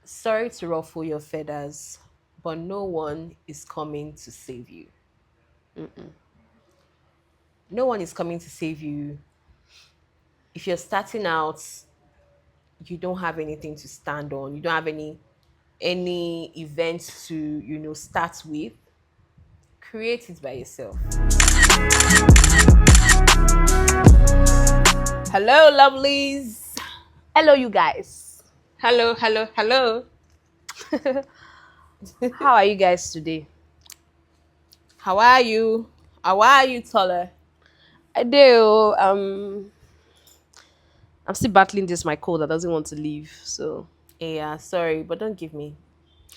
Sorry to ruffle your feathers, but no one is coming to save you. No one is coming to save you. If you're starting out, you don't have anything to stand on. You don't have any events to start with. Create it by yourself. Hello, lovelies. Hello, you guys. Hello, hello, hello. How are you guys today? How are you? How are you, Tola? I do. I'm still battling this my cold that doesn't want to leave. So Yeah, sorry, but don't give me.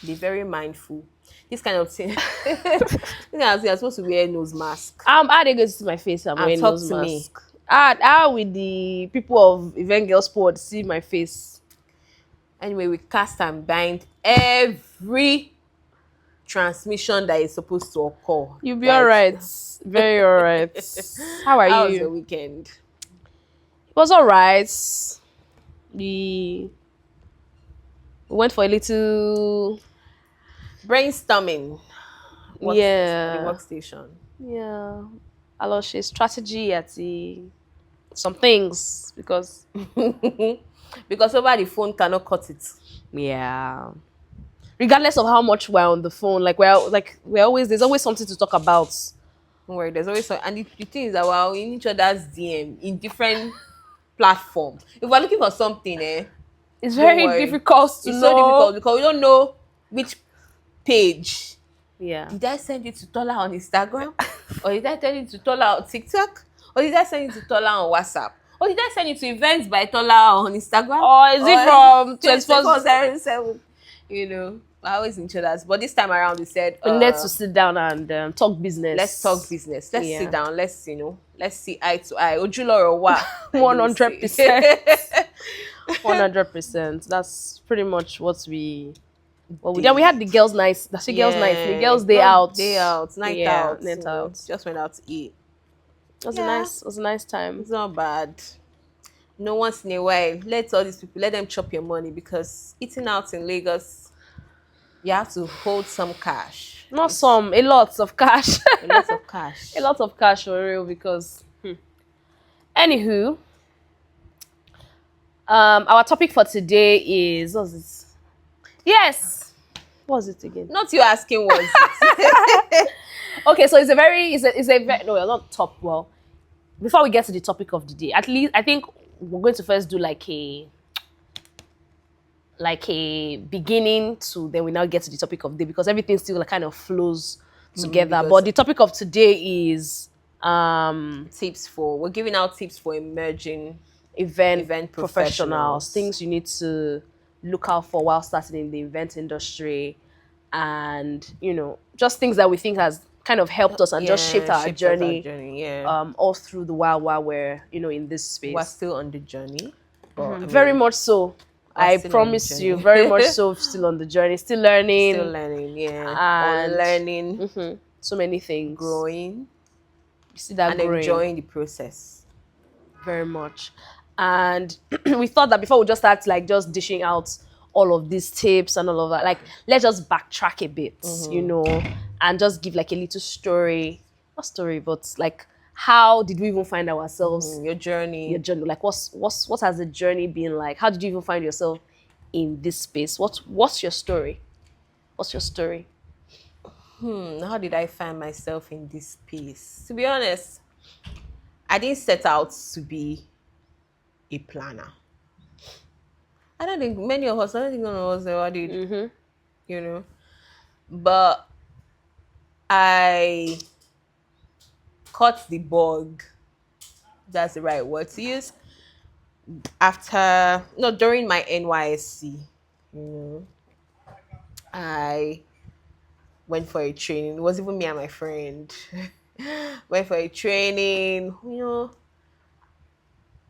Be very mindful. This kind of thing. This kind of thing, you're supposed to wear nose mask how they going to see my face? I'm and wearing talk nose to me. mask. How with the people of Event Girl Sport see my face? Anyway, we cast and bind every transmission that is supposed to occur. You'll be Like, alright. Very alright. How are how was you? your weekend? It was alright. We went for a little Brainstorming. At the yeah. workstation. Yeah. A lot of strategy at the some things because Because over the phone cannot cut it. yeah. Regardless of how much we're on the phone, we're always there's always something to talk about. Don't worry, there's always and the thing is that we're in each other's DM in different platforms. If we're looking for something, It's don't very worry. difficult to It's so know. difficult because we don't know which page. Yeah. Did I send it to Tola on Instagram? Or did I send it to Tola on TikTok? Or did I send it to Tola on WhatsApp? Or did I send it to events by Tola on Instagram? Or is it from 24 24? 7? We're always in each other's. But this time around, we said, We need to sit down and talk let's talk business. business. Let's sit Yeah. down. Let's see eye to eye. Ojuloro wa. 100%. 100%. That's pretty much what we then we had the girls' night. That's the girls' night. The girls' day out. Day out. Night Yeah, out. night out. Just went out to eat. Yeah. It was a nice time. It's not bad. No, once in a while, let all these people let them chop your money because eating out in Lagos, you have to hold some cash. Not some, a lot of cash. A lot of cash. A lot of cash for real because anywho, our topic for today is what's this? Yes. What's it again? Not you asking was it. Okay, so it's a very no, not top. Well, before we get to the topic of the day, at least I think we're going to first do like a beginning to then we now get to the topic of the day because everything still kind of flows together. because- But the topic of today is We're giving out tips for emerging event professionals, professionals. things you need to look out for while starting in the event industry, and just things that we think has kind of helped us and just shaped our journey, Yeah. all through the while we're in this space. We're still on the journey. But I mean, Very much so. I still on the promise you, journey. very much so. Still on the journey, still learning, still learning, yeah. And- Learning, so many things. growing, You see that and growing enjoying the process. very much. And we thought that before we just start just dishing out all of these tips and all of that, let's just backtrack a bit, and just give a little story. Not story, but how did we even find ourselves? Your journey. Your journey, what has the journey been like? How did you even find yourself in this space? What's your story? What's your story? How did I find myself in this space? To be honest, I didn't set out to be a planner. I don't think many of us, I don't think none of us ever did. But I caught the bug. That's the right word to use. During my NYSC, I went for a training. It was even me and my friend. Went for a training,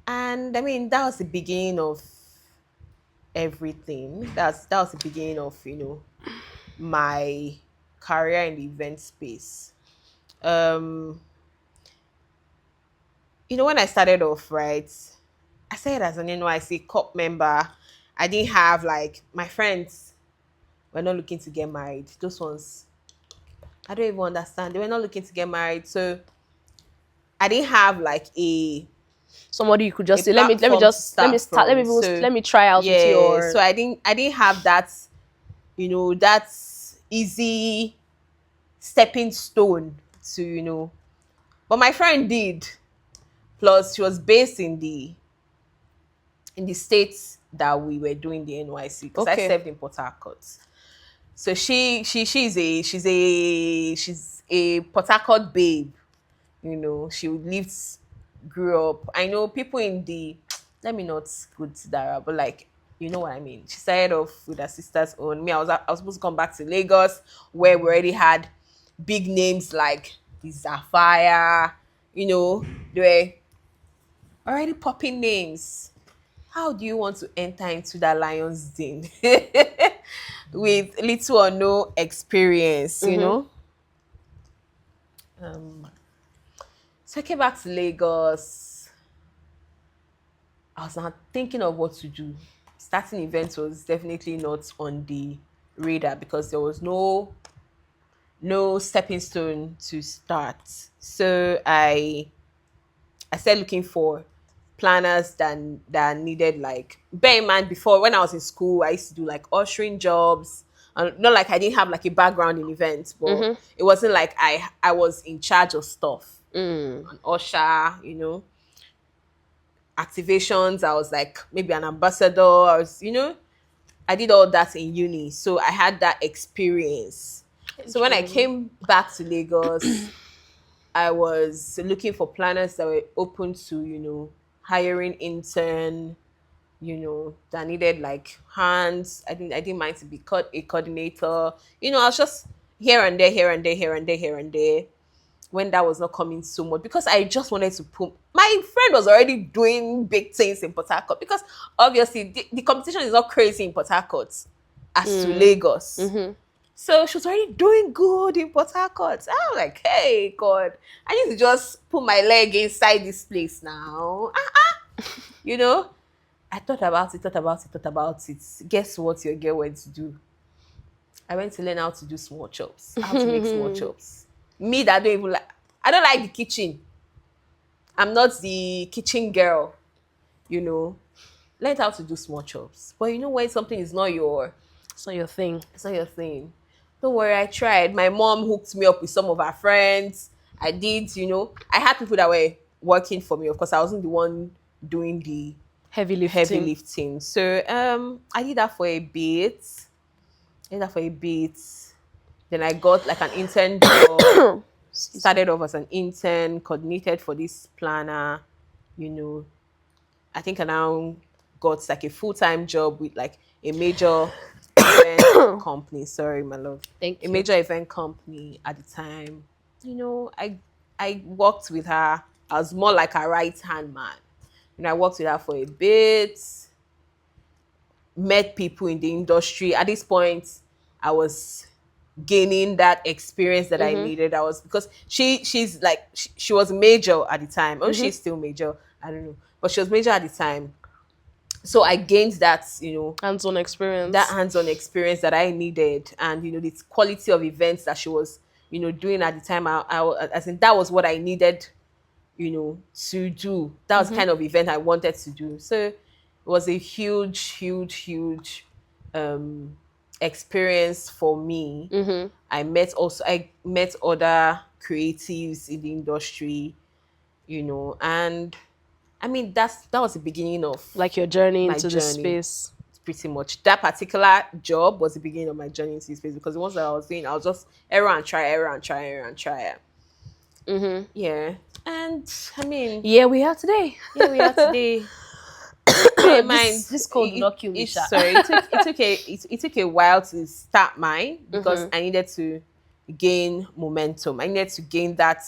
and I mean that was the beginning of everything. That was the beginning of my career in the event space. When I started off, right, I started as an NYC COP member, I didn't have like my friends were not looking to get married. Those ones I don't even understand. They were not looking to get married, so I didn't have like Somebody you could a just say, platform to let me start start, from. So let me try out with yeah, so your. I didn't have that, that easy stepping stone to, but my friend did. Plus, she was based in the states that we were doing the NYC because I Okay. served in Port Harcourt. So she's a Port Harcourt babe. She lived, grew up. I know people in the, let me not go to Dara, but like, you know what I mean. She started off with her sister's own. Me, I was supposed to come back to Lagos where we already had big names like the Zafire. They were already popping names. How do you want to enter into that lion's den with little or no experience? Mm-hmm. Um, so I came back to Lagos. I was not thinking of what to do. Starting events was definitely not on the radar because there was no stepping stone to start. So I started looking for planners that needed, like, bear in mind, before when I was in school I used to do like ushering jobs, and not like I didn't have like a background in events, but Mm-hmm. it wasn't like I was in charge of stuff. Mm. An usher, activations, I was like maybe an ambassador. I did all that in uni, so I had that experience. So when I Interesting. came back to Lagos, I was looking for planners that were open to, hiring intern, that needed like hands. I didn't mind to be a coordinator. I was just here and there, here and there, here and there, here and there, when that was not coming so much, because I just wanted to put, my friend was already doing big things in Port Harcourt, because obviously the competition is not crazy in Port Harcourt as to Mm. Lagos. Mm-hmm. So she was already doing good in Port Harcourt. I was like, hey, God, I need to just put my leg inside this place now. You know, I thought about it, thought about it, thought about it. Guess what your girl went to do? I went to learn how to do small chops, how to make small chops. Me that don't even like, I don't like the kitchen. I'm not the kitchen girl, you know. Learned how to do small chops. But when something is not It's not your thing. it's not your thing. Don't worry, I tried. My mom hooked me up with some of her friends. I did, I had people that were working for me. Of course, I wasn't the one doing the Heavy heavy lifting. lifting. So I did that for a bit. Then I got like an intern job. Excuse me. Started off as an intern, coordinated for this planner, you know. I think I now got like a full-time job with like a major event company. Sorry, my love. A Thank you. major event company at the time. I worked with her. I was more like a right hand man. I worked with her for a bit, met people in the industry. At this point, I was gaining that experience that I Mm-hmm. needed. I was, because she's like she was major at the time. Oh, Mm-hmm. she's still major. I don't know, but she was major at the time. So I gained that, Hands-on that experience. hands-on experience that I needed, and the quality of events that she was, doing at the time. As in, that was what I needed, to do. That was the Mm-hmm. kind of event I wanted to do. So it was a huge, huge, huge um, experience for me. Mm-hmm. I met other creatives in the industry, and I mean that was the beginning of Like your journey my into the journey. space. Pretty much that particular job was the beginning of my journey into this space, because the ones that I was doing, I was just error and try, error and try, error and try. Mm-hmm. Yeah. And I mean, Yeah, we are today. here we are today. Bear in mind, This cold will not kill me, it Sha. sorry, it took a while to start mine, because Mm-hmm. I needed to gain momentum. I needed to gain that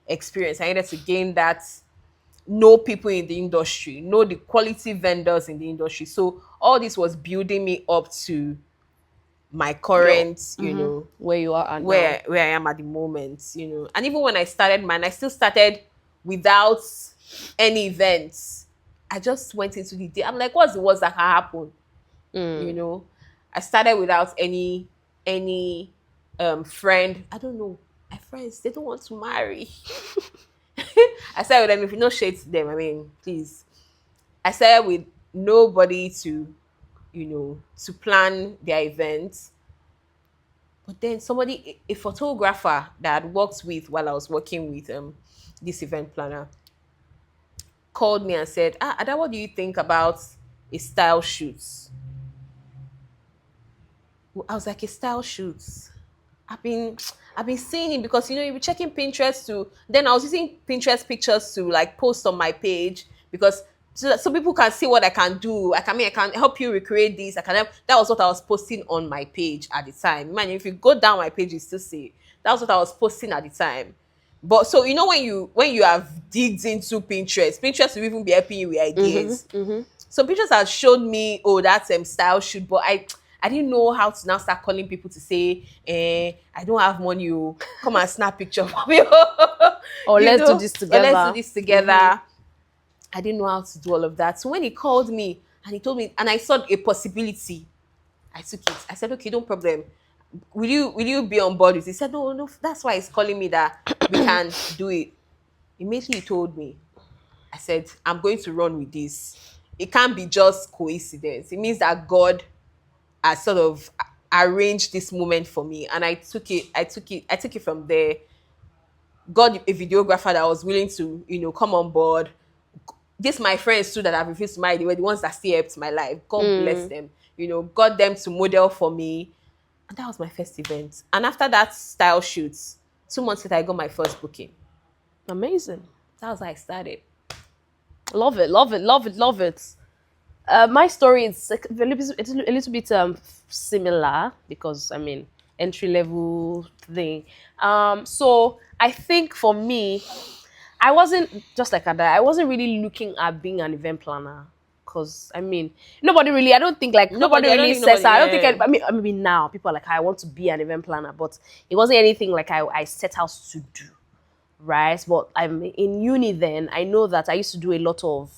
experience. I needed to gain that, know people in the industry, know the quality vendors in the industry. So all this was building me up to my Yo. current, Mm-hmm. Where you are at now. where I am at the moment. And even when I started mine, I still started without any events. I just went into the day. I'm like, what's the worst that can happen? You know, I started without any friend. I don't know. My friends, they don't want to marry. I started with them. If you know shade to them, I mean, please. I started with nobody to, to plan their events. But then somebody, a photographer that I'd worked with while I was working with this event planner, called me and said, Ada, what do you think about a style shoot? I was like, a style shoot. I've been I've been seeing it because you be checking Pinterest to then I was using Pinterest pictures to like post on my page because so people can see what I can do. I can help you recreate this. I can help. That was what I was posting on my page at the time. Man, if you go down my page, you still see that was what I was posting at the time. But so when you have digged into Pinterest will even be helping you with ideas. So pictures have showed me, oh, that's style shoot, but I didn't know how to now start calling people to say, I don't have money, oh, come and snap picture for me. Or let's do this Or let's do together. this together. I didn't know how to do all of that. So when he called me and he told me, and I saw a possibility, I took it. I said, okay, no problem. Will you be on board with it? He said, no, no, that's why he's calling me that we can do it. Immediately he told me, I said, I'm going to run with this. It can't be just coincidence. It means that God has sort of arranged this moment for me. And I took it from there. Got a videographer that was willing to, come on board. This my friends too that I've refused to marry, they were the ones that still helped my life. God bless them. Got them to model for me. And that was my first event. And after that style shoot, 2 months later, I got my first booking. Amazing. That was how I started. Love it, love it, love it, love it. My story is like it's a little bit similar because I mean entry level thing. So I think for me, I wasn't just like Ada. I wasn't really looking at being an event planner because I mean nobody really. I don't think like nobody I don't really think says nobody, that. I don't think. yeah. I mean now people are like I want to be an event planner, but it wasn't anything like I set out to do, right? But I'm in uni then. I know that I used to do a lot of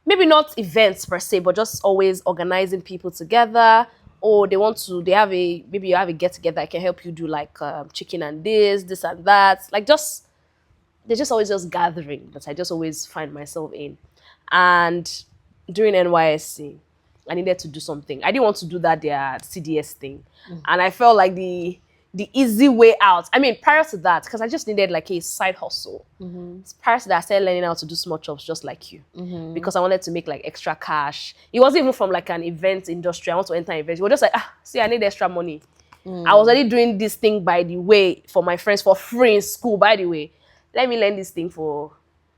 maybe not events per se, but just always organizing people together. Or they have a maybe you have a get together. I can help you do like chicken and this and that. Like just they're just always just gathering that I just always find myself in. And during NYSC, I needed to do something. I didn't want to do that their CDS thing, and I felt like the easy way out. I mean, prior to that, because I just needed like a side hustle. Prior to that, I started learning how to do small jobs just like you, because I wanted to make like extra cash. It wasn't even from like an event industry. I want to enter an event. We were just like, see, I need extra money. I was already doing this thing by the way for my friends for free in school. By the way, let me learn this thing for.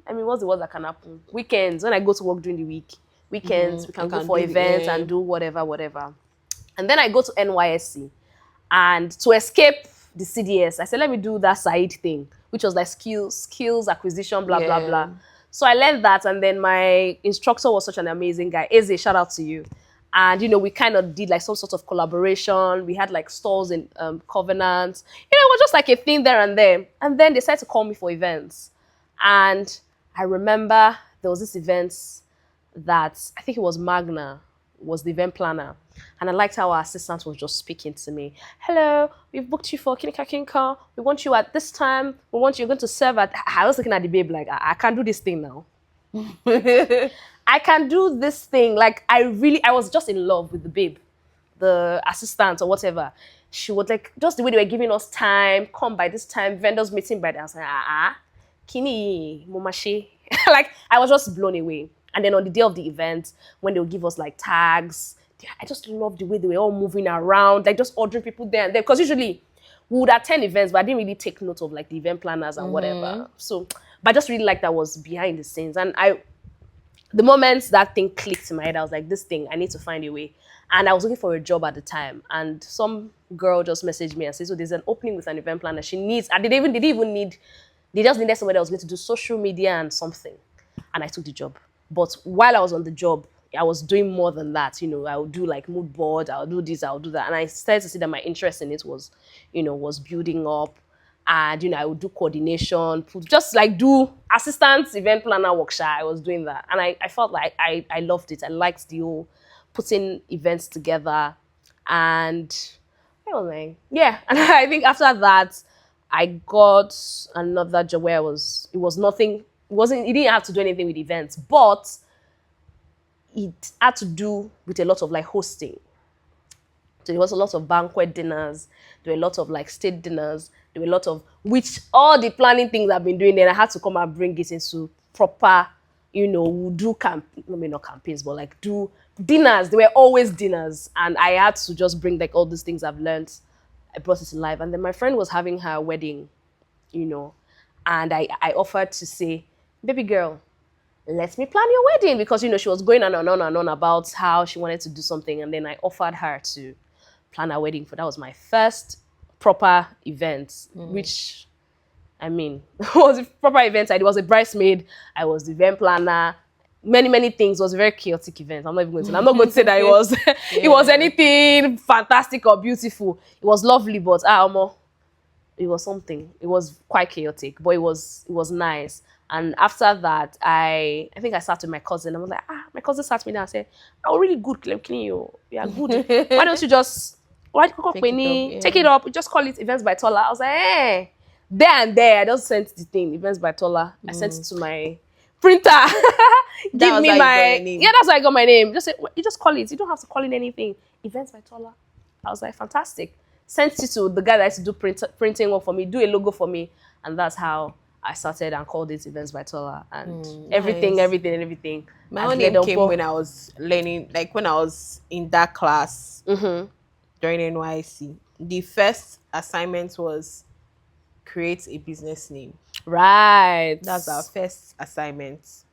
I mean, what's the worst that can happen? Weekends when I go to work during the week. Weekends we can go for events and do whatever, whatever. And then I go to NYSC. And to escape the CDS, I said, let me do that side thing, which was like skills acquisition, blah, blah, blah. So I learned that. And then my instructor was such an amazing guy. Eze, shout out to you. And, we kind of did like some sort of collaboration. We had like stalls in Covenant. It was just like a thing there and there. And then they started to call me for events. And I remember there was this event that I think it was Magna was the event planner. And I liked how our assistant was just speaking to me. Hello, we've booked you for Kinika Kinka. We want you at this time. You're going to serve at... I was looking at the babe like, I can't do this thing now. I can do this thing. Like, I was just in love with the babe, the assistant or whatever. She was like, just the way they were giving us time, come by this time, vendors meeting by that. I was like, Kini, Momashi. Like, I was just blown away. And then on the day of the event, when they would give us like tags, I just loved the way they were all moving around, like just ordering people there and there. Because usually we would attend events, but I didn't really take note of like the event planners and whatever. So, but I just really like that was behind the scenes. And the moment that thing clicked in my head, I was like, this thing, I need to find a way. And I was looking for a job at the time. And some girl just messaged me and said, so there's an opening with an event planner. She needs, and they just needed somebody that was going to do social media and something. And I took the job. But while I was on the job, I was doing more than that. I would do like mood board, I'll do this, I'll do that. And I started to see that my interest in it was building up. And, I would do coordination, just like do assistant event planner workshop. I was doing that. And I felt like I loved it. I liked the whole putting events together. And where was I? Yeah, and I think after that, I got another job where it was nothing. It didn't have to do anything with events, but it had to do with a lot of like hosting. So there was a lot of banquet dinners. There were a lot of like state dinners. There were a lot of which all the planning things I've been doing. Then I had to come and bring it into proper, we'll do I mean not campaigns, but like do dinners. There were always dinners, and I had to just bring like all these things I've learned. I brought it to life, and then my friend was having her wedding, and I offered to say, baby girl, let me plan your wedding, because she was going on and on and on about how she wanted to do something, and then I offered her to plan her wedding. For that was my first proper event, which I mean was a proper event. I was a bridesmaid, I was the event planner, many things. It was a very chaotic event. I'm not going to say that it was anything fantastic or beautiful. It was lovely, but it was something. It was quite chaotic, but it was nice. And after that, I think I sat with my cousin. I was like, my cousin sat me down and said, "Oh, really good, Clem, you are good. Why don't you just take it up? Just call it Events by Tola." I was like, there and there, I just sent the thing, Events by Tola. I sent it to my printer. Give me my name. Yeah, that's why I got my name. Just say, you just call it. You don't have to call it anything. Events by Tola. I was like, fantastic. Sent it to the guy that used to do printing work for me, do a logo for me, and that's how I started and called it Events by Tola. And everything. My own name came when I was learning, like when I was in that class during NYC. The first assignment was create a business name. Right. That's our first assignment.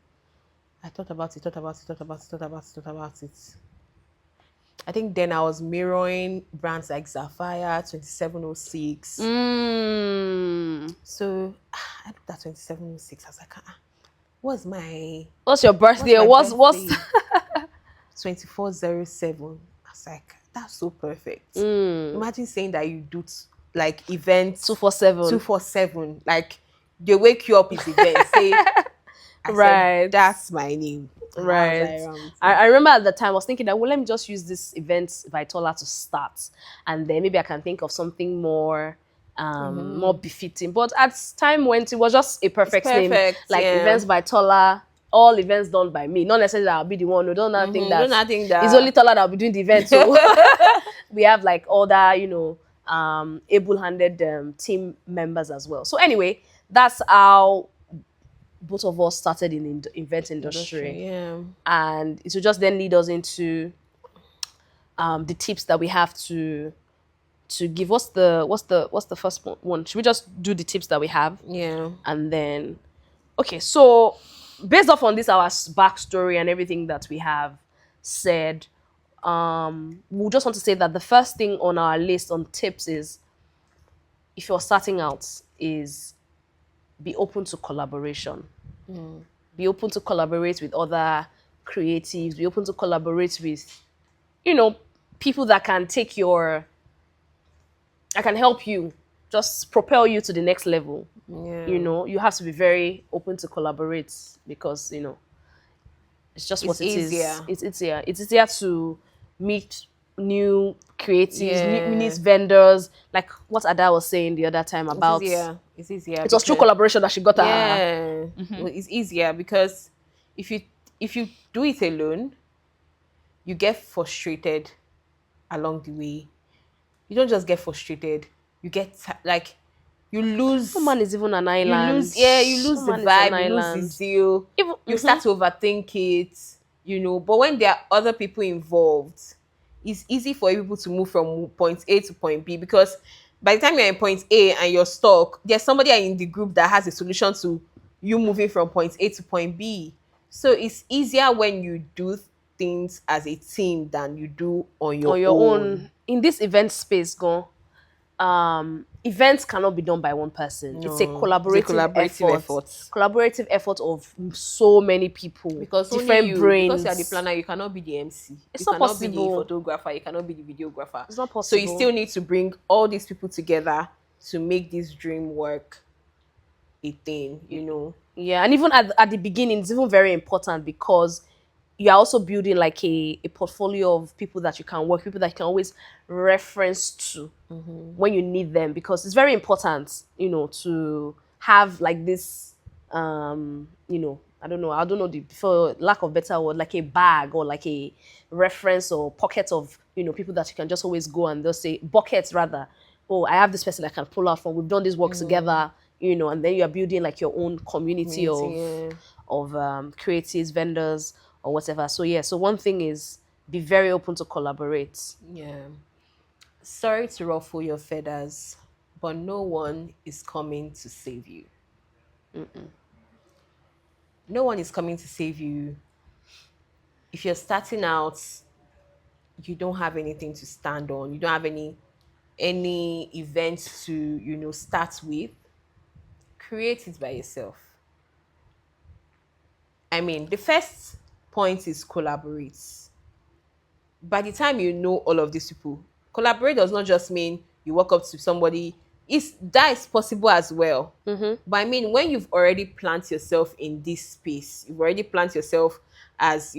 I thought about it. I think then I was mirroring brands like Sapphire, 2706. So I looked at 2706. I was like, what's your birthday? What's 2407? I was like, that's so perfect. Imagine saying that you do like events 247. Like they wake you up with events. Say, said, that's my name. Right. I remember at the time I was thinking that, well, let me just use this event by Tola to start, and then maybe I can think of something more more befitting. But as time went, it was just a perfect name, like Events by Tola. All events done by me. Not necessarily that I'll be the one. No, don't think that it's only Tola that will be doing the event. So we have like other, able-handed team members as well. So anyway, that's how both of us started in the event industry. And it will just then lead us into the tips that we have to give. What's the first one? Should we just do the tips that we have? And then, okay, so based off on this, our backstory and everything that we have said, we'll just want to say that the first thing on our list on tips is, if you're starting out, is be open to collaboration. Be open to collaborate with other creatives. Be open to collaborate with, people that can that can help you, just propel you to the next level. You have to be very open to collaborate, because it's just what it is. It's easier. It's easier to meet new creatives, new vendors, like what Ada was saying the other time about. It's easier. It was through collaboration that she got Well, it's easier because if you do it alone, you get frustrated along the way. You don't just get frustrated. You get you lose. Woman is even an island. You lose the vibe, you lose the zeal. You start to overthink it, But when there are other people involved, it's easy for people to move from point A to point B, because by the time you're in point A and you're stuck, there's somebody in the group that has a solution to you moving from point A to point B. So it's easier when you do things as a team than you do on your own. In this event space, events cannot be done by one person. No, it's a collaborative effort. Collaborative effort of so many people. Because different brains. Because you're the planner, you cannot be the MC. It's not possible. You cannot be the photographer. You cannot be the videographer. It's not possible. So you still need to bring all these people together to make this dream work a thing, Yeah, and even at the beginning, it's even very important, because you're also building like a portfolio of people that you can work, people that you can always reference to when you need them, because it's very important, to have like this, I don't know the, for lack of better word, like a bag or like a reference or pocket of, people that you can just always go and they'll say buckets rather. Oh, I have this person I can pull out from. We've done this work together, and then you're building like your own community Community, of yeah. creatives, vendors, or whatever. So yeah, so one thing is be very open to collaborate. Yeah. Sorry to ruffle your feathers, but no one is coming to save you. No one is coming to save you. If you're starting out, you don't have anything to stand on. You don't have any events to, start with. Create it by yourself. I mean, the first point is collaborate. By the time you know all of these people, collaborate does not just mean you walk up to somebody. That is possible as well. But I mean, when you've already planted yourself in this space, you've already planted yourself as,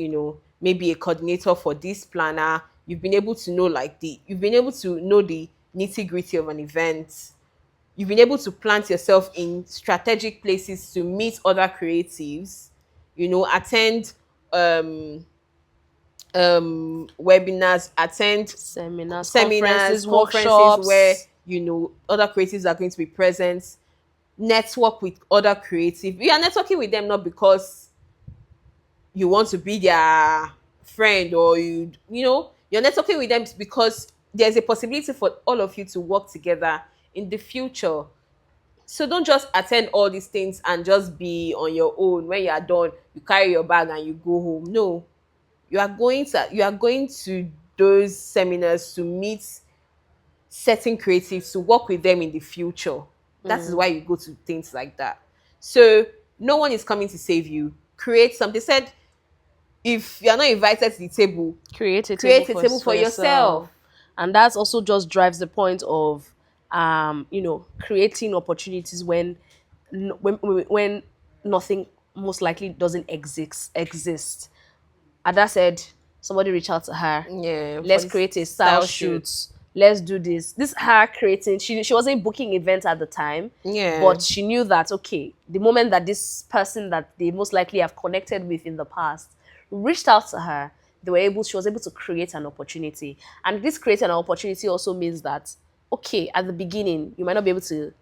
maybe a coordinator for this planner. You've been able to know the nitty gritty of an event. You've been able to plant yourself in strategic places to meet other creatives, attend um webinars, attend Seminars, seminars, conferences, conferences where workshops. other creatives are going to be present. Network with other creatives. You are networking with them not because you want to be their friend, or you're networking with them because there's a possibility for all of you to work together in the future. So don't just attend all these things and just be on your own. When you are done, you carry your bag and you go home. No, you are going to those seminars to meet certain creatives, to work with them in the future. That is why you go to things like that. So no one is coming to save you. Create something. They said, if you're not invited to the table, Create a table create a for, table for yourself. yourself. And that's also just drives the point of creating opportunities when when nothing most likely doesn't exist. Ada said somebody reach out to her. Yeah, for Let's this create a style style shoot. shoot. Let's do this. This her creating. She wasn't booking events at the time, Yeah. but she knew that okay, the moment that this person that they most likely have connected with in the past reached out to her, she was able to create an opportunity. And this creating an opportunity also means that okay, at the beginning you might not be able to,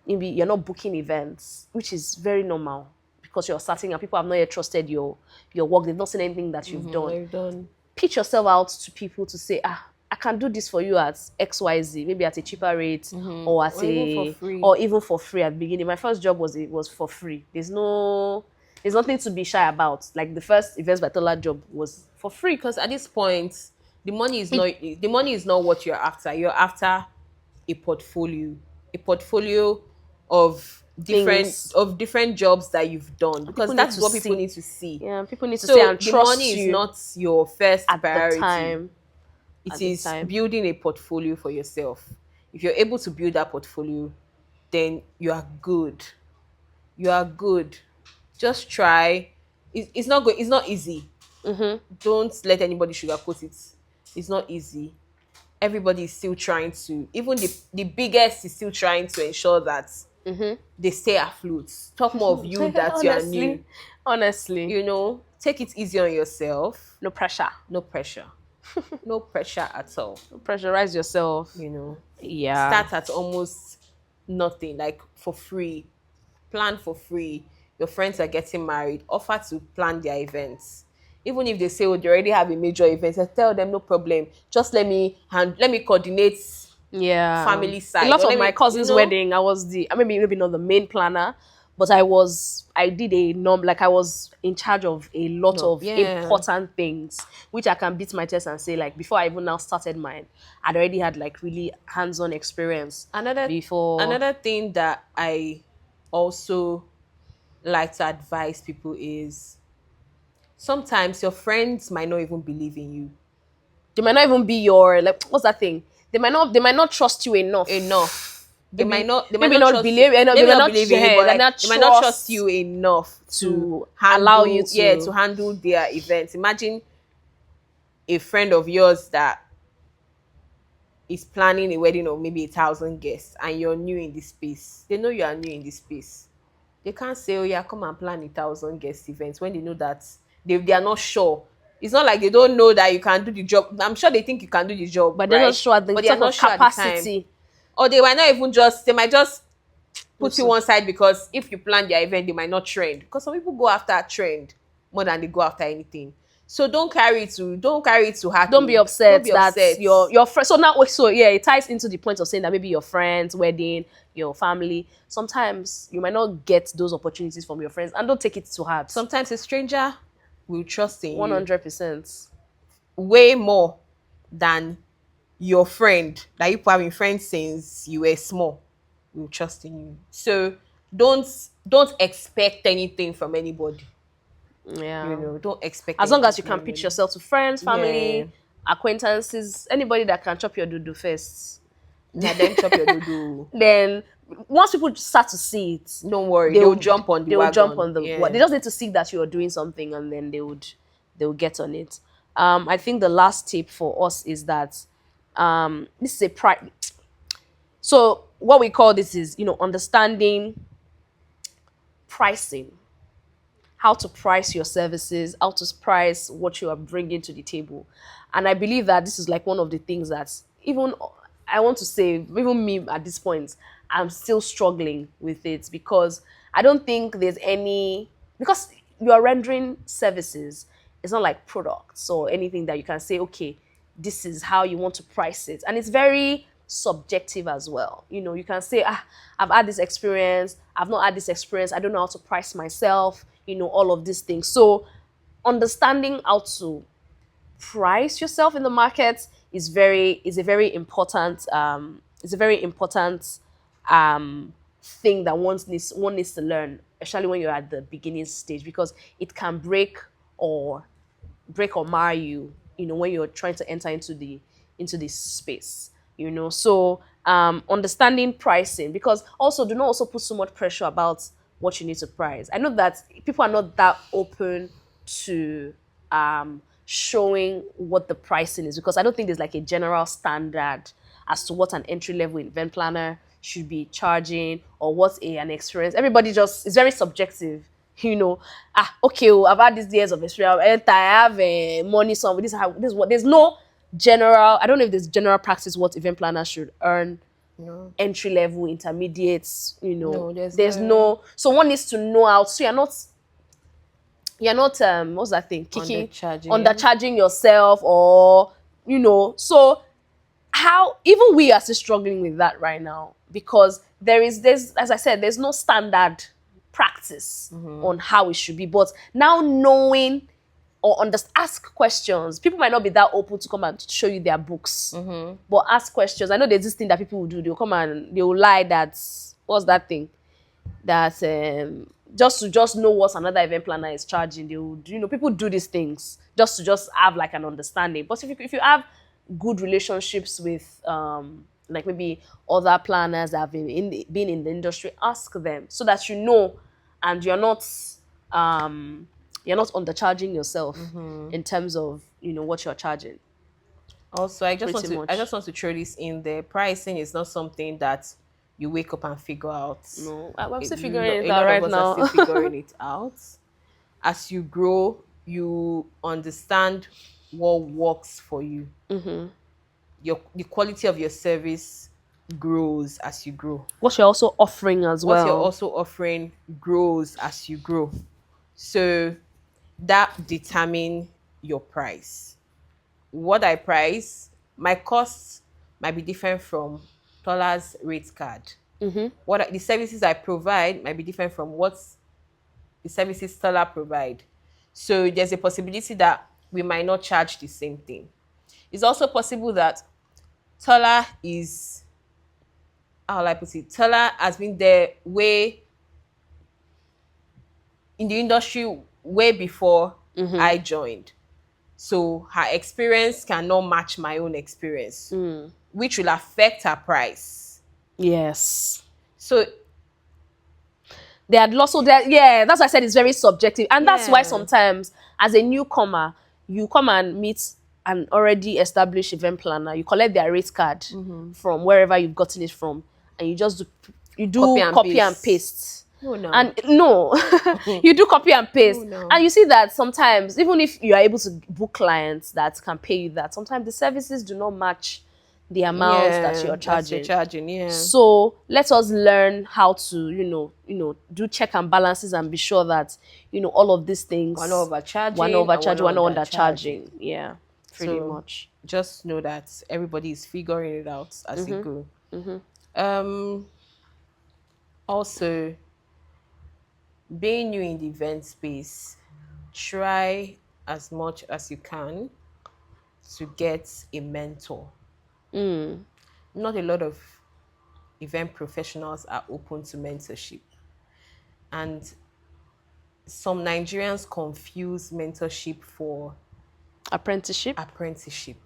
maybe you're not booking events, which is very normal because you're starting and people have not yet trusted your work. They've not seen anything that you've done. They've done. Pitch yourself out to people to say, I can do this for you at XYZ, maybe at a cheaper rate or at Or even for a free. or even for free at the beginning. My first job was for free. There's nothing to be shy about. Like the first Events by Tola job was for free. Because at this point, the money is not what you're after. You're after a portfolio of Things different jobs that you've done, because people need that's to what people see. need to see. Yeah, people need to say So and the trust money is you not your first at the priority. time. It At the is time. building a portfolio for yourself. If you're able to build that portfolio, then you are good. You are good. Just try. It's not good. It's not easy. Don't let anybody sugarcoat it. It's not easy. Everybody is still trying to, even the biggest is still trying to ensure that they stay afloat. Talk more of you that you are new. Honestly, Take it easy on yourself. no pressure. No pressure. No pressure at all. Don't pressurize yourself. Yeah. Start at almost nothing, like for free. Plan for free. Your friends are getting married, offer to plan their events. Even if they say, oh, they already have a major event, I tell them no problem. Just let me coordinate Yeah. family A side. lot Or of let my me, cousin's wedding, I was maybe not the main planner, but I did I was in charge of a lot No, of yeah. important things, which I can beat my chest and say, like, before I even now started mine, I'd already had like really hands-on experience Another before. another thing that I also like to advise people is, sometimes your friends might not even believe in you They might not even be your, like, what's that thing? They might not trust you enough. enough. they might maybe not not trust you. believe, they They may may not not believe in you, but they like not they might not trust trust you enough to to allow you handle, yeah, to to. handle their events. Imagine a friend of yours that is planning a wedding of maybe 1,000 guests and you're new in this space. They know you are new in this space. They can't say, oh yeah, come and plan 1,000 guest events when they know that they are not sure. It's not like they don't know that you can do the job. I'm sure they think you can do the job, But they're not right? sure at the But they are sort not of sure at the time. capacity. Or they might not even just, they might just put you Also, one side because if you plan their event, they might not trend. Because some people go after a trend more than they go after anything. So don't carry it to heart. don't be Oh. Don't upset be that upset. your friend. So now, so yeah, it ties into the point of saying that maybe your friends' wedding, your family. Sometimes you might not get those opportunities from your friends, and don't take it to heart. Sometimes a stranger will trust in One you hundred percent. way more than your friend that you have been friends since you were small will trust in you. So don't don't expect anything from anybody. Yeah. Don't expect As long anything as you from can pitch anybody. yourself to friends, Yeah. family, acquaintances, anybody that can chop your dodo first, Now them chop your dodo. then once people start to see it, Don't worry, they they'll will jump on the they will jump wagon. on the what. They Yeah. just need to see that you are doing something, and then they will get on it. I think the last tip for us is that this is a so what we call this is understanding pricing, how to price your services, how to price what you are bringing to the table. And I believe that this is like one of the things that even I want to say, even me at this point, I'm still struggling with it because I don't think there's any, because you are rendering services, it's not like products or anything that you can say, okay, this is how you want to price it. And it's very subjective as well. You can say, I've had this experience, I've not had this experience, I don't know how to price myself, all of these things. So understanding how to price yourself in the market is a very important thing that one needs to learn, especially when you're at the beginning stage, because it can or break or mar you, when you're trying to enter into this space. So understanding pricing, because also do not also put so much pressure about what you need to price. I know that people are not that open to showing what the pricing is, because I don't think there's like a general standard as to what an entry level event planner should be charging, or what an experience. Everybody just is very subjective. Okay, well, I've had these years of experience. I have money. So this is what. There's no general. I don't know if there's general practice what event planners should earn, No. entry level, intermediates. No, there's There's no no. So one needs to know how. So you're not what's that thing, kicking, undercharging. undercharging yourself, or so how even we are still struggling with that right now, because there's, as I said, there's no standard practice on how it should be. But now knowing or ask questions. People might not be that open to come and show you their books, but ask questions. I know there's this thing that people will do. They'll come and they'll lie that, what's that thing, that just to just know what another event planner is charging. They would, people do these things just to just have like an understanding. But if you have good relationships with like maybe other planners that have been in the industry, ask them so that and you're not undercharging yourself in terms of what you're charging. Also, Pretty I much. just want to throw this in there. Pricing is not something that you wake up and figure out. No, I'm still figuring it A out lot of right us are still now. figuring it out. As you grow, you understand what works for you. The quality of your service grows as you grow. What you're also offering as What you're well. also offering grows as you grow. So that determine your price. What I price, my costs might be different from Tola's rate card. The services I provide might be different from what the services Tola provide. So there's a possibility that we might not charge the same thing. It's also possible that Tola is, how will I put it? Tola has been there way in the industry way before I joined. So her experience cannot match my own experience, which will affect her price. Yes. So They had lost, so that, yeah, that's why I said it's very subjective. And that's why yeah. sometimes, as a newcomer, you come and meet an already established event planner, you collect their rate card from wherever you've gotten it from, and you just do, you Copy do and copy and paste. paste. No, no. And no, you do copy and No, paste. no. And you see that sometimes, even if you are able to book clients that can pay you that, sometimes the services do not match the amount that Yeah, you're that's you're charging. charging. Yeah. So let us learn how to, do check and balances and be sure that, all of these We're not things, we're not overcharging and we're overcharging, we're not not undercharging. undercharging. Yeah, pretty So much. just know that everybody is figuring it out as they go. Um, Also, being new in the event space, try as much as you can to get a mentor. Not a lot of event professionals are open to mentorship. And some Nigerians confuse mentorship for Apprenticeship. apprenticeship.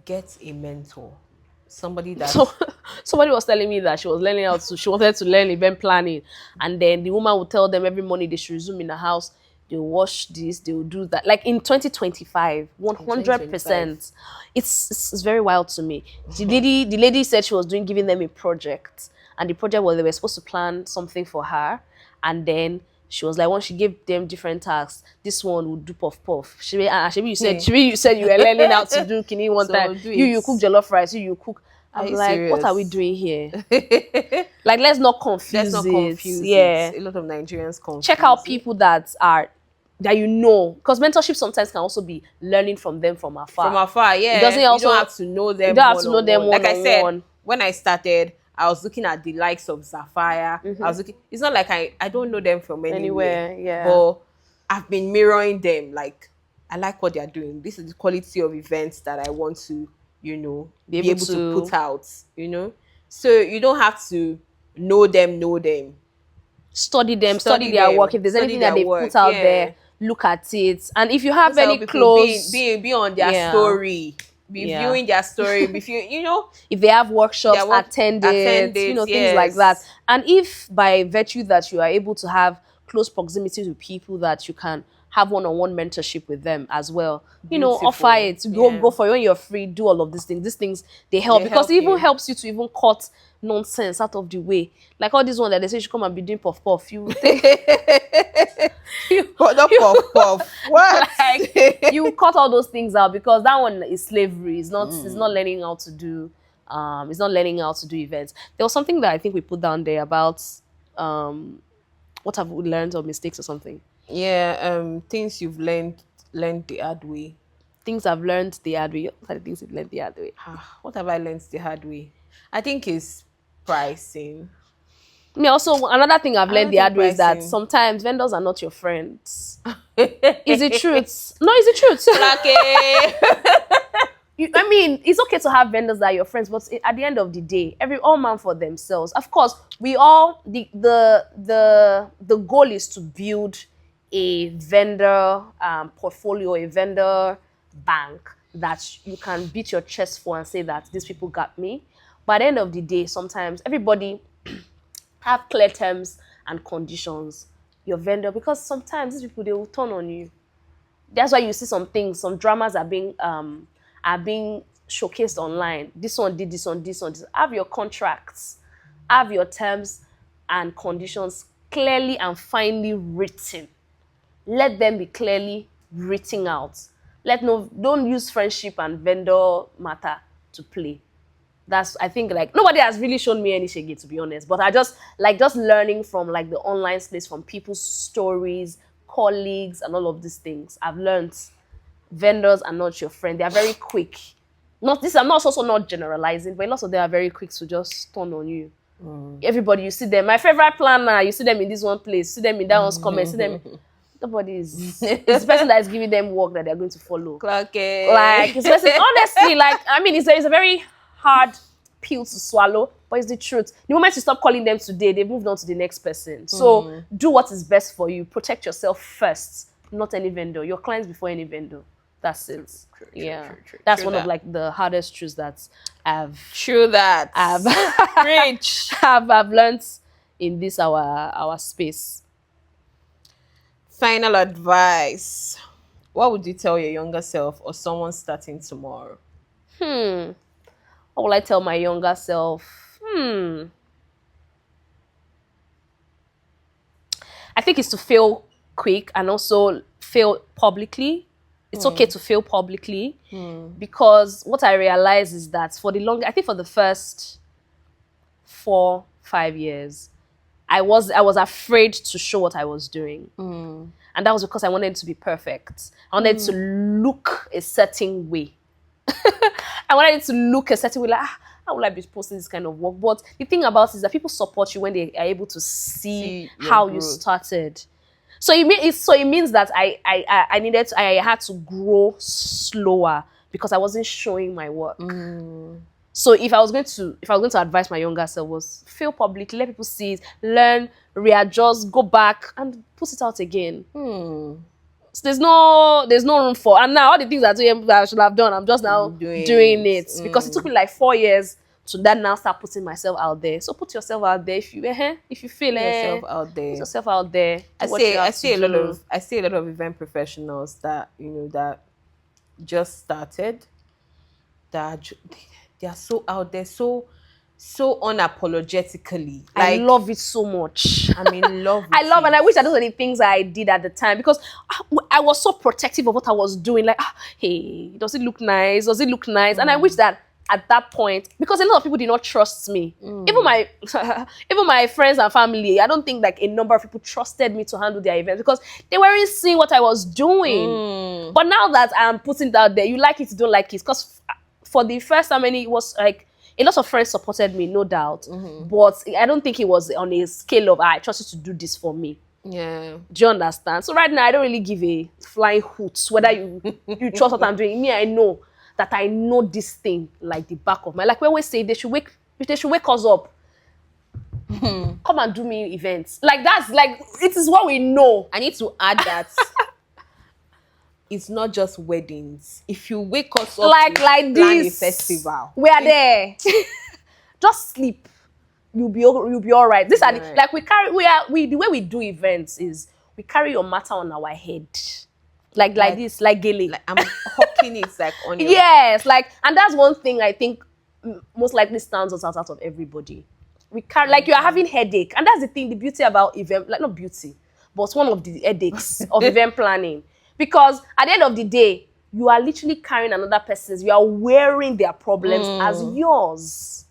Get a mentor. Somebody that So somebody was telling me that she wanted to learn event planning, and then the woman would tell them every morning they should resume in the house, they'll wash this, they'll do that. Like in 2025, in 2025. 100%. It's very wild to me. The lady said she was giving them a project, and the project was they were supposed to plan something for her, and then she was like, once she gave them different tasks, this one would do puff puff. You said you were learning how to do kini one So time. do You it. cook jollof rice, you cook. Are I'm you like, what are we serious? doing here? Like, let's not Let's confuse not it. confuse Yeah. it. A lot of Nigerians Check confuse out it. people that you know, because mentorship sometimes can also be learning from them from afar. From afar, It doesn't yeah. You also don't have to know you them don't have one to know on them one. Like one I on said, one. when I started, I was looking at the likes of Sapphire. I was looking. It's not like I don't know them from anywhere, Anywhere, yeah. but I've been mirroring them. Like I like what they're doing. This is the quality of events that I want to, Be be able able to to put out. So you don't have to know them. Know them. study them, study Study their work. them. If there's Study anything that their they've work. put out Yeah. there, look at it. And if you have Those are any people close, be on their yeah, story, be yeah. viewing their story, be viewing, If they have workshops, their work, attend attend it, it. things like that. Yes, And if by virtue that you are able to have close proximity to people that you can have one-on-one mentorship with them as well, offer beautiful. it. Go Yeah, go for it when you're free. Do all of these things. These things, they help they because help it even you. helps you to even cut nonsense out of the way. Like all this one that they say you should come and be doing puff puff. You think you But not you puff puff. What? like you cut all those things out because that one is slavery. It's not learning how to do it's not learning how to do events. There was something that I think we put down there about um what have we learned or mistakes or something. Yeah. Things you've learned the hard way. Things I've learned the hard way. What are the things you've learned the hard way? What have I learned the hard way? I think it's pricing. Me also another thing I've I learned don't the think hard way is that pricing. sometimes vendors are not your friends. Is it truth? No, is it truth? I mean, it's okay to have vendors that are your friends, but at the end of the day, all man for themselves. Of course, we all the goal is to build a vendor portfolio, a vendor bank that you can beat your chest for and say that these people got me. But at the end of the day, sometimes everybody have clear terms and conditions. Your vendor, because sometimes these people they will turn on you. That's why you see some things, some dramas are being showcased online. This one did this one, this one. This. Have your contracts, have your terms and conditions clearly and finely written. Let them be clearly written out. Don't use friendship and vendor matter to play. That's I think like nobody has really shown me any shege to be honest. But I just learning from like the online space, from people's stories, colleagues, and all of these things. I've learned vendors are not your friend. They are very quick. Not this. I'm not also not generalizing, but lots of them are very quick to just turn on you. Everybody, you see them. My favorite planner, you see them in this one place, see them in that one's comment, see them. Nobody is. It's the person that is giving them work that they're going to follow. Clock it. Like it's person, honestly, like I mean, it's a very hard pill to swallow, but it's the truth. The moment you stop calling them today, they've moved on to the next person. So do what is best for you. Protect yourself first, not any vendor. Your clients before any vendor. That's True, it. true, true, Yeah. true, true, That's true one of that. like the hardest truths that I've True that. I've Preach. I've learned in this our space. Final advice. What would you tell your younger self or someone starting tomorrow? Hmm. What will I tell my younger self? I think it's to fail quick and also fail publicly. It's okay to fail publicly because what I realize is that I think for the first 4, 5 years, I was afraid to show what I was doing. And that was because I wanted it to be perfect. I wanted it to look a certain way. I wanted it to look a certain way, like, how will I be posting this kind of work? But the thing about it is that people support you when they are able to see See your how you growth. started. So it means that I needed I had to grow slower because I wasn't showing my work. So if I was going to advise my younger self was fail publicly, let people see it, learn, readjust, go back and put it out again. So there's no room for, and now all the things that I should have done, I'm just now Doing doing it. it because it took me like 4 years to then now start putting myself out there. So put yourself out there if you feel Put yourself out put there. yourself out there. I Do what you see I have to see a lot do. of I see a lot of event professionals that that just started, that they are so out there, so unapologetically. I Like, love it so much. I'm in love I with love, and it. I wish that those were the things I did at the time because I was so protective of what I was doing. Like, hey, does it look nice? Does it look nice? And I wish that at that point, because a lot of people did not trust me. Even my even my friends and family, I don't think like a number of people trusted me to handle their events because they weren't seeing what I was doing. But now that I'm putting it out there, you like it, you don't like it. Because for the first time, it was like a lot of friends supported me, no doubt. But I don't think it was on a scale of I trust you to do this for me. Yeah. Do you understand? So right now, I don't really give a flying hoot whether you trust what I'm doing. Me, I know that I know this thing like the back of my. Like we always say, they should wake us up. Come and do me events. Like that's like it is what we know. I need to add that it's not just weddings. If you wake us up Like to like plan a this, festival, we are there. Just sleep. You'll be all right. These are Right. like we the way we do events is we carry your matter on our head. Like this, like gele. like I'm hawking it like on your Yes, like, and that's one thing I think most likely stands us out of everybody. We carry like you are having headache, and that's the thing. The beauty about event, like not beauty, but one of the headaches of event planning, because at the end of the day, you are literally carrying another person's. You are wearing their problems as yours.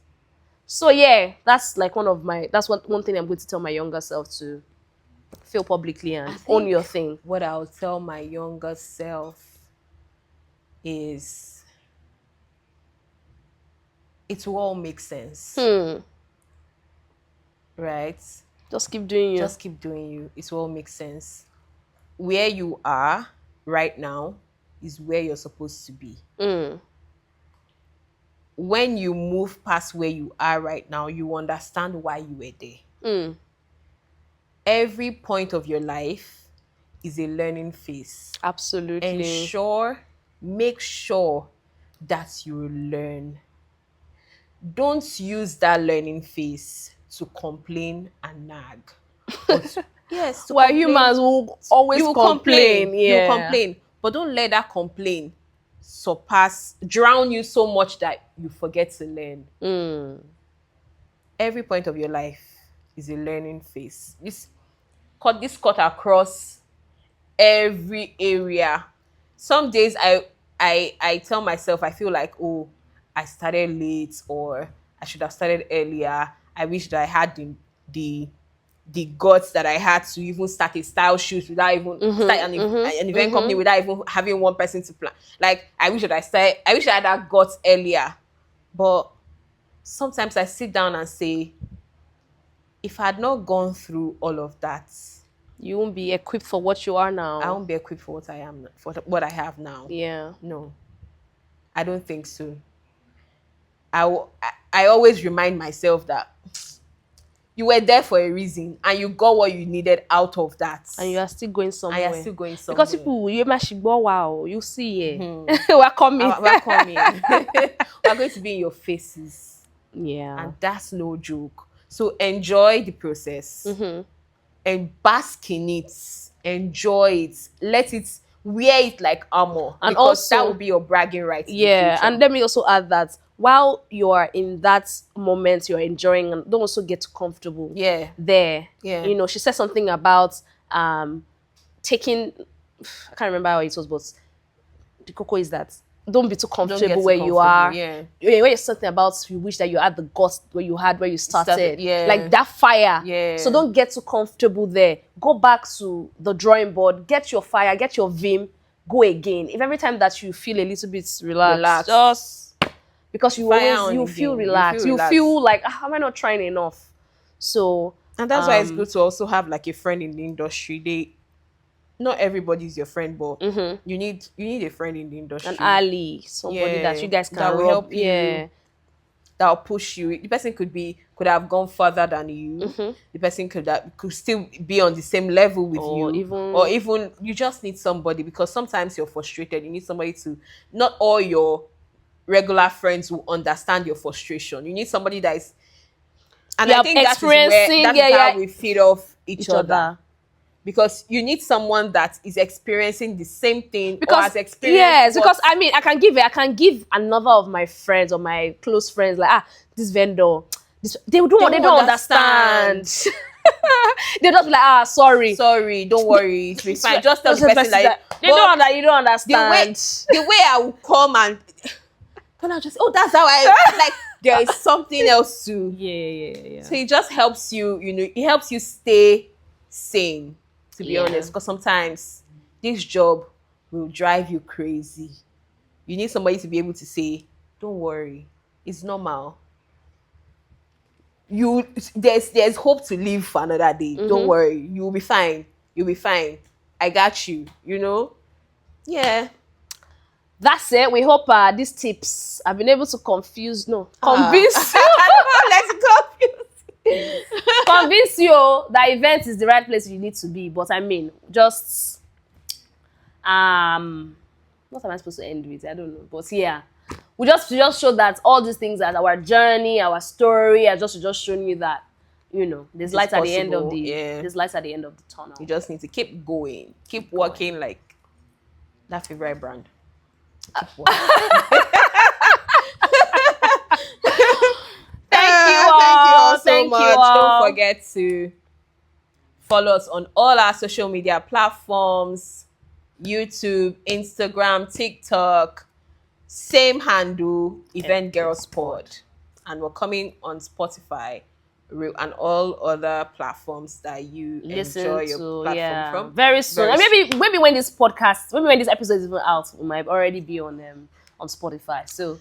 So yeah, that's like one thing I'm going to tell my younger self to feel publicly and own your thing. What I'll tell my younger self is it will all make sense. Right? Just keep doing you. Just keep doing you. It will all make sense. Where you are right now is where you're supposed to be. When you move past where you are right now, you understand why you were there. Every point of your life is a learning phase. Absolutely. Make sure that you learn. Don't use that learning phase to complain and nag. Yes, to Well, complain. humans will always You will complain. You will Yeah. complain. But don't let that complain drown you so much that you forget to learn. Every point of your life is a learning phase. This cut across every area. Some days I tell myself, I feel like, oh, I started late, or I should have started earlier. I wish that I had the the guts that I had to even start a style shoot without even start an event company without even having one person to plan. Like I wish I had that guts earlier. But sometimes I sit down and say, if I had not gone through all of that, You won't be equipped for what you are I now. won't be equipped for what I have now. Yeah. No, I don't think so. I always remind myself that You were there for a reason, and you got what you needed out of that. And you are still going And you're somewhere. still going somewhere. Because people, you might go, wow, you see, yeah. We're coming. We're coming. We're going to be in your faces. Yeah. And that's no joke. So enjoy the process. And bask in it. Enjoy it. Let it, wear it like armor. And because also, that will be your bragging right in the yeah, future. and let me also add that while you are in that moment, you're enjoying, and don't also get too comfortable. Yeah. There. Yeah. You know, she said something about taking, I can't remember how it was, but the cocoa is that don't be too comfortable where you are. Yeah. When you're something about, you wish that you had the guts where you had where you started. Yeah. Like that fire. Yeah. So don't get too comfortable there. Go back to the drawing board, get your fire, get your vim, go again. If every time that you feel a little bit relaxed. Just because you Fire always on you again. feel relaxed. You feel like, am I not trying enough? So And that's why it's good to also have like a friend in the industry. Not everybody's your friend, but you need a friend in the industry. an ally, somebody that you guys can that will help you. Yeah. That'll push you. The person could have gone further than you. The person could still be on the same level with you. Or even you just need somebody, because sometimes you're frustrated. You need somebody to, not all your regular friends will understand your frustration. You need somebody that is, and I think that is how we feed off each other. Because you need someone that is experiencing the same thing, or has experienced. Yes, because I mean, I can give another of my friends or my close friends like, this vendor, they don't understand. They just be like, sorry, don't worry, it's be fine. Just tell the person like, you don't understand. The way I will come and I just, that's how I like. There is something else to. Yeah. So it just helps you. It helps you stay sane. To be honest, because sometimes this job will drive you crazy. You need somebody to be able to say, don't worry, it's normal. There's hope to live for another day. Don't worry, you'll be fine. I got you. Yeah. That's it. We hope these tips have been able to convince. Let's convince you that event is the right place you need to be. But I mean, just what am I supposed to end with? I don't know. But yeah, we just show that all these things, that our journey, our story, are just showing you that there's light at the end of there's light at the end of the tunnel. You just need to keep going, keep working like that favorite brand. Thank you all so much. Don't forget to follow us on all our social media platforms: YouTube, Instagram, TikTok. Same handle, Event Girls Pod. And we're coming on Spotify and all other platforms that you enjoy your platform from. Very soon. And maybe when this episode is even out, we might already be on Spotify. So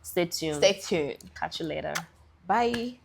stay tuned. Stay tuned. Catch you later. Bye.